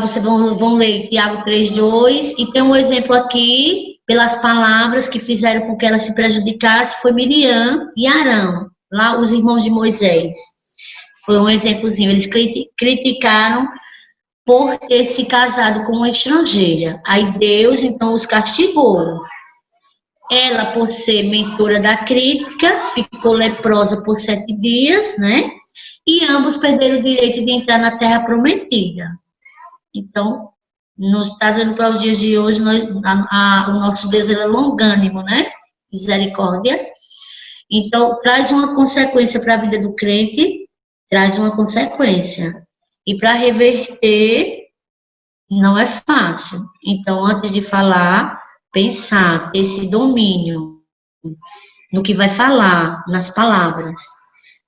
Vocês vão ler Tiago 3:2, e tem um exemplo aqui, pelas palavras que fizeram com que ela se prejudicasse, foi Miriam e Arão, lá os irmãos de Moisés. Foi um exemplozinho, eles criticaram por ter se casado com uma estrangeira. Aí Deus, então, os castigou. Ela, por ser mentora da crítica, ficou leprosa por 7 dias, né? E ambos perderam o direito de entrar na Terra Prometida. Então, nos está dizendo para os dias de hoje, o nosso Deus é longânimo, né? Misericórdia. Então, traz uma consequência para a vida do crente, traz uma consequência. E para reverter, não é fácil. Então, antes de falar, pensar, ter esse domínio no que vai falar, nas palavras.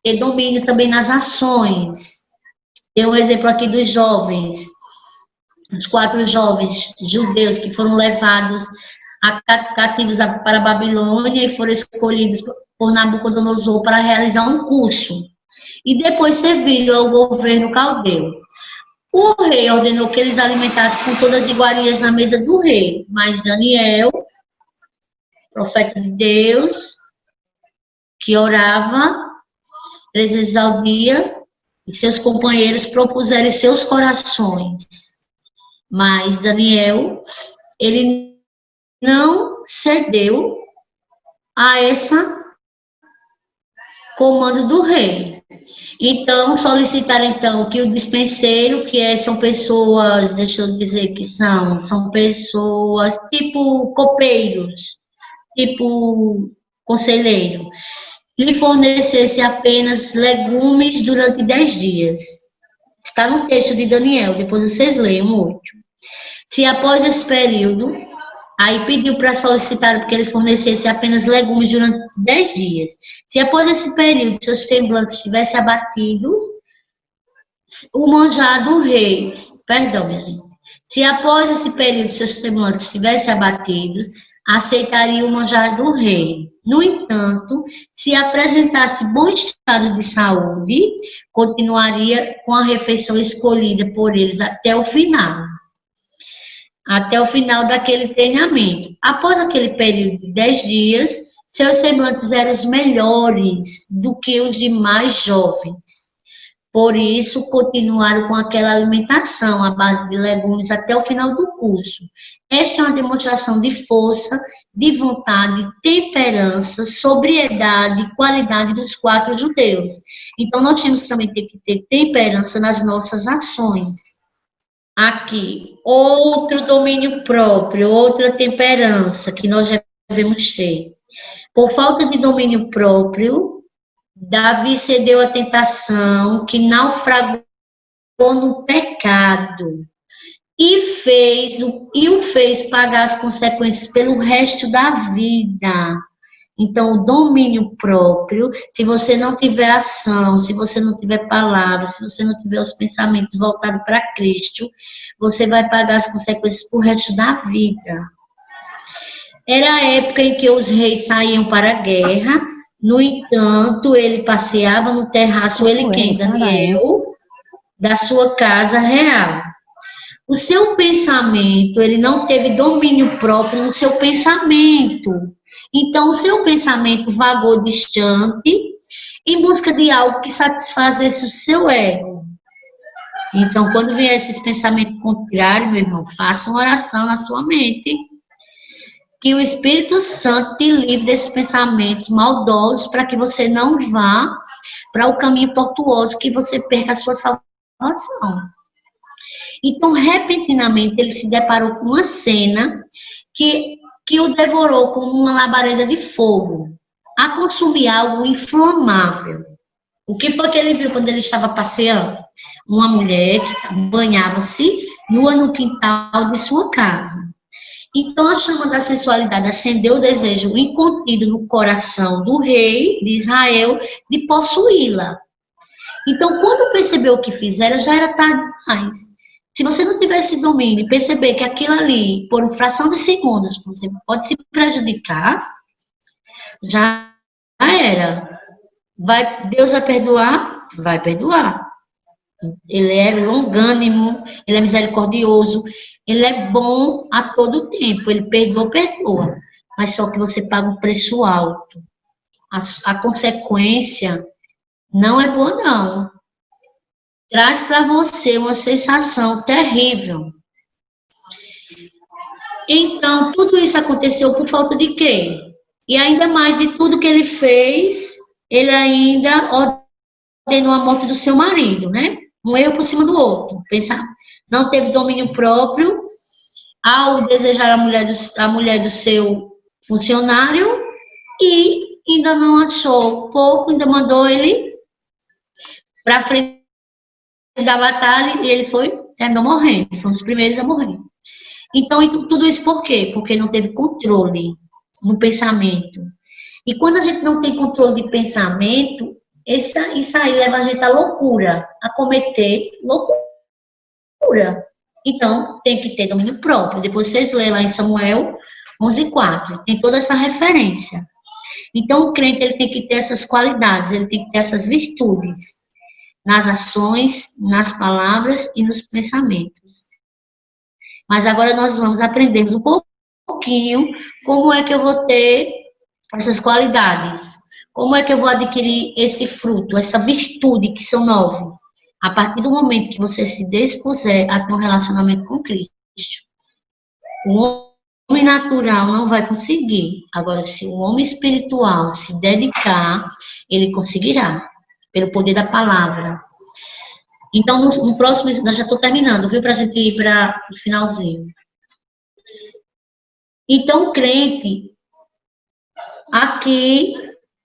Ter domínio também nas ações. Tem um exemplo aqui dos jovens, os 4 jovens judeus que foram levados cativos para a Babilônia e foram escolhidos por Nabucodonosor para realizar um curso. E depois serviram ao governo caldeu. O rei ordenou que eles alimentassem com todas as iguarias na mesa do rei, mas Daniel, profeta de Deus, que orava 3 vezes ao dia, e seus companheiros propuseram em seus corações. Mas Daniel, ele não cedeu a esse comando do rei. Então, solicitaram, então, que o dispenseiro, são pessoas, deixa eu dizer que são pessoas tipo copeiros, tipo conselheiro, lhe fornecesse apenas legumes durante 10 dias. Está no texto de Daniel, depois vocês leiam o último. Se após esse período, aí pediu para solicitar porque ele fornecesse apenas legumes durante 10 dias. Se após esse período seus semblantes estivessem abatidos, o manjar do rei, perdão, minha gente, se após esse período seus semblantes estivessem abatidos, aceitaria o manjar do rei. No entanto, se apresentasse bom estado de saúde, continuaria com a refeição escolhida por eles até o final daquele treinamento. Após aquele período de 10 dias, seus semblantes eram os melhores do que os demais jovens. Por isso, continuaram com aquela alimentação à base de legumes até o final do curso. Esta é uma demonstração de força, de vontade, temperança, sobriedade e qualidade dos 4 judeus. Então, nós temos também que ter temperança nas nossas ações. Aqui, outro domínio próprio, outra temperança que nós devemos ter. Por falta de domínio próprio, Davi cedeu à tentação, que naufragou no pecado e o fez pagar as consequências pelo resto da vida. Então, o domínio próprio, se você não tiver ação, se você não tiver palavra, se você não tiver os pensamentos voltados para Cristo, você vai pagar as consequências pro resto da vida. Era a época em que os reis saíam para a guerra, no entanto, ele passeava no terraço, ele quem? Daniel, da sua casa real. O seu pensamento, ele não teve domínio próprio no seu pensamento. Então, o seu pensamento vagou distante em busca de algo que satisfazesse o seu ego. Então, quando vier esses pensamentos contrários, meu irmão, faça uma oração na sua mente, que o Espírito Santo te livre desses pensamentos maldosos, para que você não vá para o caminho tortuoso, que você perca a sua salvação. Então, repentinamente, ele se deparou com uma cena que o devorou como uma labareda de fogo, a consumir algo inflamável. O que foi que ele viu quando ele estava passeando? Uma mulher que banhava-se nua no quintal de sua casa. Então, a chama da sensualidade acendeu o desejo incontido no coração do rei de Israel de possuí-la. Então, quando percebeu o que fizera, já era tarde demais. Se você não tiver esse domínio e perceber que aquilo ali, por uma fração de segundos, você pode se prejudicar, já era. Deus vai perdoar? Vai perdoar. Ele é longânimo, ele é misericordioso, ele é bom a todo tempo, ele perdoa. Mas só que você paga um preço alto. A consequência não é boa, não. Traz para você uma sensação terrível. Então, tudo isso aconteceu por falta de quê? E ainda mais de tudo que ele fez, ele ainda ordenou a morte do seu marido, né? Um erro por cima do outro. Não teve domínio próprio ao desejar a mulher do seu funcionário e ainda não achou pouco, ainda mandou ele para frente da batalha e ele terminou morrendo, foi um dos primeiros a morrer. Então, tudo isso por quê? Porque não teve controle no pensamento. E quando a gente não tem controle de pensamento, isso aí leva a gente à loucura, a cometer loucura. Então, tem que ter domínio próprio. Depois vocês lêem lá em Samuel 11:4, tem toda essa referência. Então, o crente ele tem que ter essas qualidades, ele tem que ter essas virtudes nas ações, nas palavras e nos pensamentos. Mas agora nós vamos aprender um pouquinho como é que eu vou ter essas qualidades, como é que eu vou adquirir esse fruto, essa virtude que são 9, a partir do momento que você se dispuser a ter um relacionamento com Cristo. O homem natural não vai conseguir. Agora, se o homem espiritual se dedicar, ele conseguirá, pelo poder da palavra. Então, no próximo, eu já estou terminando, viu, para a gente ir para o finalzinho. Então, crente, aqui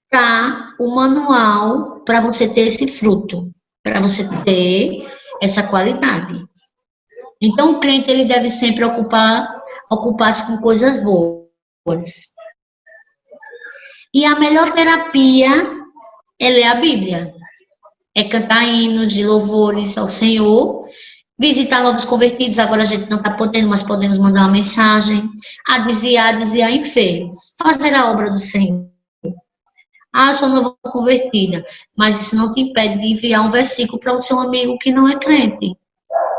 está o manual para você ter esse fruto, para você ter essa qualidade. Então, o crente, ele deve sempre ocupar-se com coisas boas. E a melhor terapia é ler a Bíblia. É cantar hinos de louvores ao Senhor, visitar novos convertidos, agora a gente não está podendo, mas podemos mandar uma mensagem, a desviar enfermos, fazer a obra do Senhor. Ah, eu sou nova convertida, mas isso não te impede de enviar um versículo para o seu amigo que não é crente.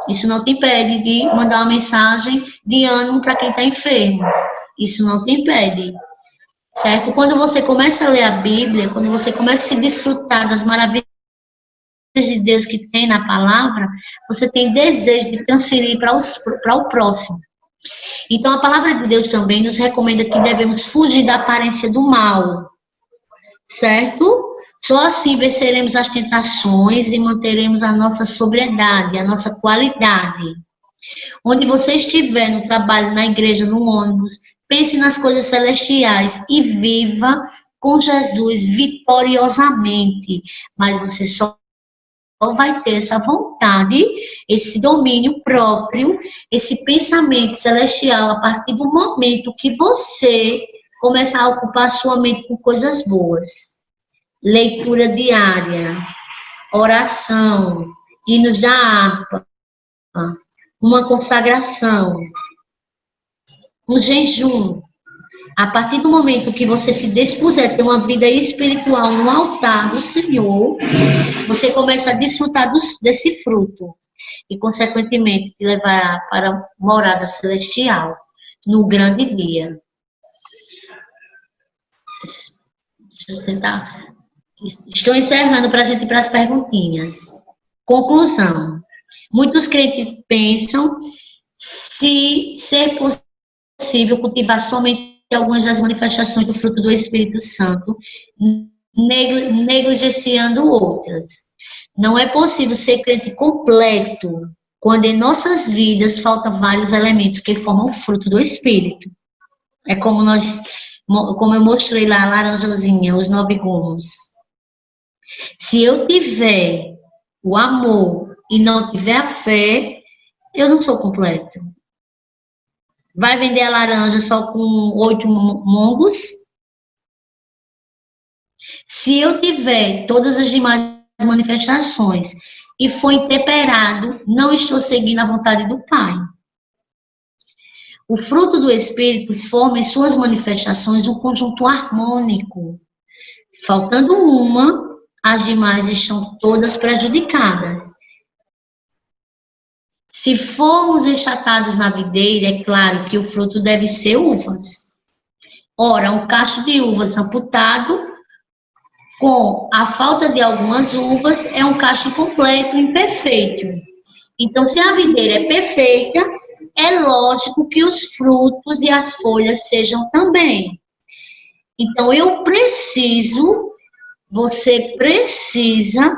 Isso não te impede de mandar uma mensagem de ânimo para quem está enfermo. Isso não te impede. Certo? Quando você começa a ler a Bíblia, quando você começa a se desfrutar das maravilhas de Deus que tem na palavra, você tem desejo de transferir para o próximo. Então, a palavra de Deus também nos recomenda que devemos fugir da aparência do mal, certo? Só assim venceremos as tentações e manteremos a nossa sobriedade, a nossa qualidade. Onde você estiver, no trabalho, na igreja, no ônibus, pense nas coisas celestiais e viva com Jesus vitoriosamente. Mas você só vai ter essa vontade, esse domínio próprio, esse pensamento celestial a partir do momento que você começar a ocupar sua mente com coisas boas. Leitura diária, oração, hinos da harpa, uma consagração, um jejum. A partir do momento que você se dispuser a ter uma vida espiritual no altar do Senhor, você começa a desfrutar desse fruto e, consequentemente, te levará para a morada celestial no grande dia. Deixa eu tentar. Estou encerrando para a gente ir para as perguntinhas. Conclusão. Muitos crentes pensam se ser possível cultivar somente algumas das manifestações do fruto do Espírito Santo, negligenciando outras. Não é possível ser crente completo quando em nossas vidas faltam vários elementos que formam o fruto do Espírito. É como eu mostrei lá, a laranjazinha, os 9 gomos. Se eu tiver o amor e não tiver a fé, eu não sou completo. Vai vender a laranja só com 8 mongos? Se eu tiver todas as demais manifestações e for intemperado, não estou seguindo a vontade do Pai. O fruto do Espírito forma em suas manifestações um conjunto harmônico. Faltando uma, as demais estão todas prejudicadas. Se formos enxatados na videira, é claro que o fruto deve ser uvas. Ora, um cacho de uvas amputado, com a falta de algumas uvas, é um cacho incompleto, imperfeito. Então, se a videira é perfeita, é lógico que os frutos e as folhas sejam também. Então, você precisa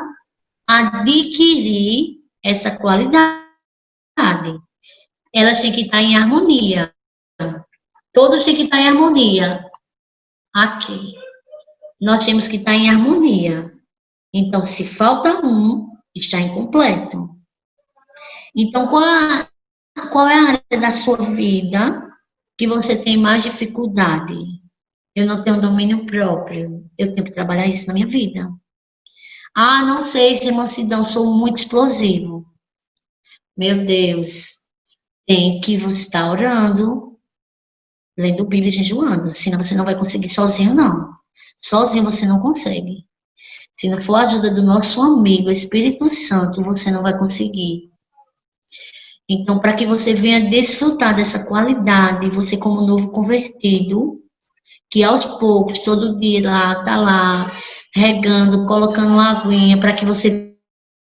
adquirir essa qualidade. Ela tem que estar em harmonia. Todos têm que estar em harmonia. Aqui. Nós temos que estar em harmonia. Então, se falta um, está incompleto. Então, qual é a área da sua vida que você tem mais dificuldade? Eu não tenho domínio próprio. Eu tenho que trabalhar isso na minha vida. Ah, não sei se é mansidão, sou muito explosivo. Meu Deus, tem que você estar orando, lendo Bíblia e jejuando, senão você não vai conseguir sozinho, não. Sozinho você não consegue. Se não for a ajuda do nosso amigo Espírito Santo, você não vai conseguir. Então, para que você venha desfrutar dessa qualidade, você como novo convertido, que aos poucos, todo dia tá lá, regando, colocando uma aguinha, para que você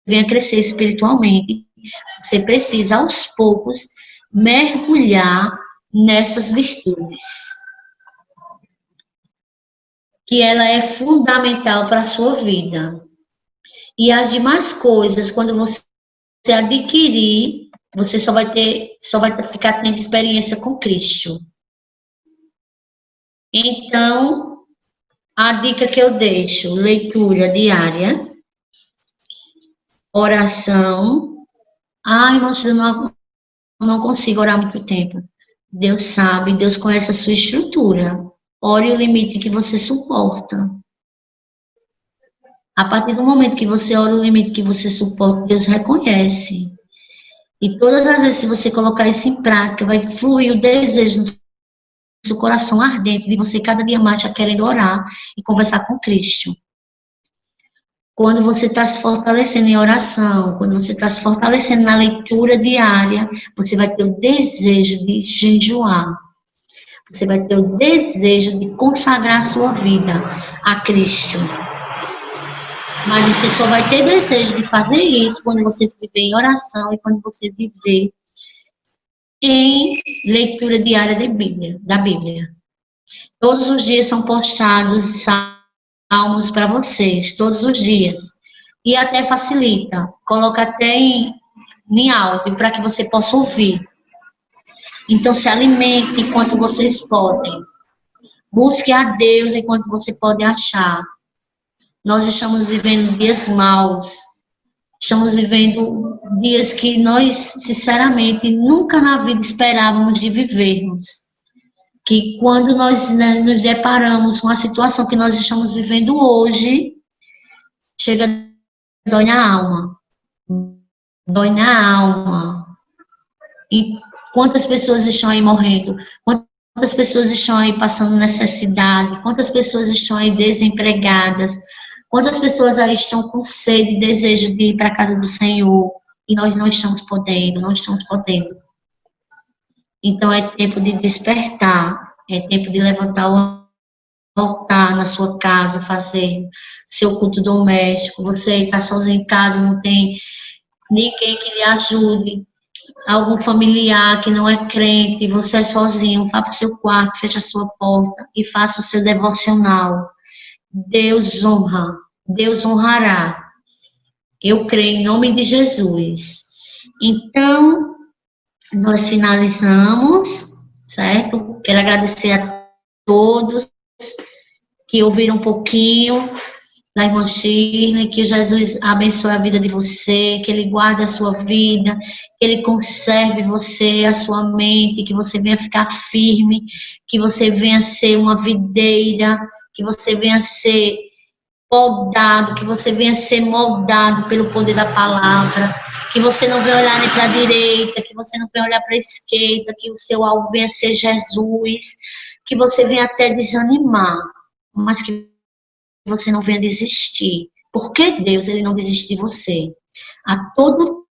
venha crescer espiritualmente, você precisa, aos poucos, mergulhar nessas virtudes. Que ela é fundamental para a sua vida. E as demais coisas, quando você adquirir, você só vai ficar tendo experiência com Cristo. Então, a dica que eu deixo, leitura diária, oração. Ai, mas eu não consigo orar muito tempo. Deus sabe, Deus conhece a sua estrutura. Ore o limite que você suporta. A partir do momento que você ora o limite que você suporta, Deus reconhece. E todas as vezes que você colocar isso em prática, vai fluir o desejo no seu coração ardente de você cada dia mais estar querendo orar e conversar com Cristo. Quando você está se fortalecendo em oração, quando você está se fortalecendo na leitura diária, você vai ter o desejo de jejuar. Você vai ter o desejo de consagrar a sua vida a Cristo. Mas você só vai ter desejo de fazer isso quando você viver em oração e quando você viver em leitura diária da Bíblia. Todos os dias são postados salmos para vocês, todos os dias. E até facilita, coloca até em áudio para que você possa ouvir. Então, se alimente enquanto vocês podem. Busque a Deus enquanto você pode achar. Nós estamos vivendo dias maus. Estamos vivendo dias que nós, sinceramente, nunca na vida esperávamos de vivermos. Que quando nós, né, nos deparamos com a situação que nós estamos vivendo hoje, chega a dói na alma. Dói na alma. E quantas pessoas estão aí morrendo? Quantas pessoas estão aí passando necessidade? Quantas pessoas estão aí desempregadas? Quantas pessoas aí estão com sede e desejo de ir para a casa do Senhor? E nós não estamos podendo, não estamos podendo. Então é tempo de despertar, é tempo de levantar o altar na sua casa, fazer seu culto doméstico. Você está sozinho em casa, não tem ninguém que lhe ajude, algum familiar que não é crente, você é sozinho, vá para o seu quarto, feche a sua porta e faça o seu devocional. Deus honra, Deus honrará. Eu creio em nome de Jesus. Então, nós finalizamos, certo? Quero agradecer a todos que ouviram um pouquinho da irmã Shirley, que Jesus abençoe a vida de você, que Ele guarde a sua vida, que Ele conserve você, a sua mente, que você venha ficar firme, que você venha ser uma videira, que você venha ser podado, que você venha ser moldado pelo poder da palavra, que você não venha olhar nem para a direita, que você não venha olhar para a esquerda, que o seu alvo venha ser Jesus, que você venha até desanimar, mas que você não venha desistir. Porque Deus, Ele não desiste de você. A todo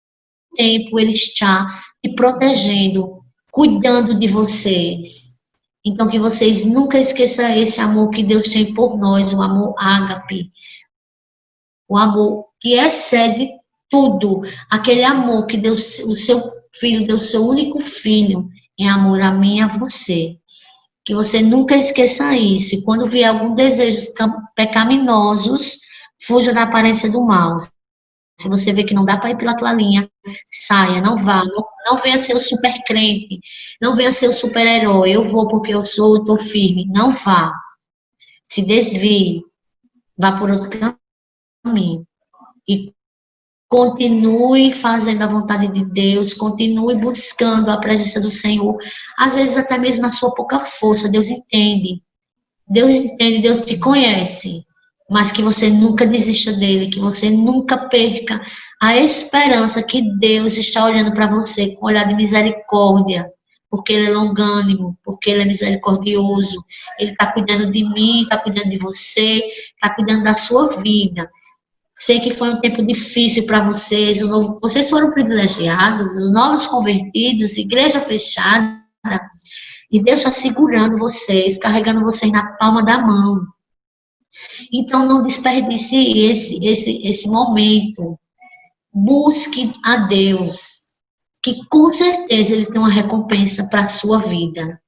tempo Ele está te protegendo, cuidando de vocês. Então, que vocês nunca esqueçam esse amor que Deus tem por nós, o amor ágape, o amor que excede tudo, aquele amor que Deus, o seu filho, deu o seu único filho, em amor a mim e a você. Que você nunca esqueça isso. E quando vier algum desejo pecaminosos, fuja da aparência do mal. Se você vê que não dá para ir pela linha, saia, não vá. Não venha ser o super crente, não venha ser o super herói. Eu vou porque eu estou firme. Não vá. Se desvie, vá por outro caminho. E continue fazendo a vontade de Deus, continue buscando a presença do Senhor, às vezes até mesmo na sua pouca força. Deus entende, Deus te conhece, mas que você nunca desista dele, que você nunca perca a esperança que Deus está olhando para você com um olhar de misericórdia, porque Ele é longânimo, porque Ele é misericordioso, Ele está cuidando de mim, está cuidando de você, está cuidando da sua vida. Sei que foi um tempo difícil para vocês, vocês foram privilegiados, os novos convertidos, igreja fechada, e Deus está segurando vocês, carregando vocês na palma da mão. Então, não desperdice esse momento. Busque a Deus, que com certeza Ele tem uma recompensa para a sua vida.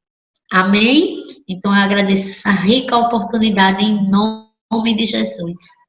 Amém? Então, eu agradeço essa rica oportunidade em nome de Jesus.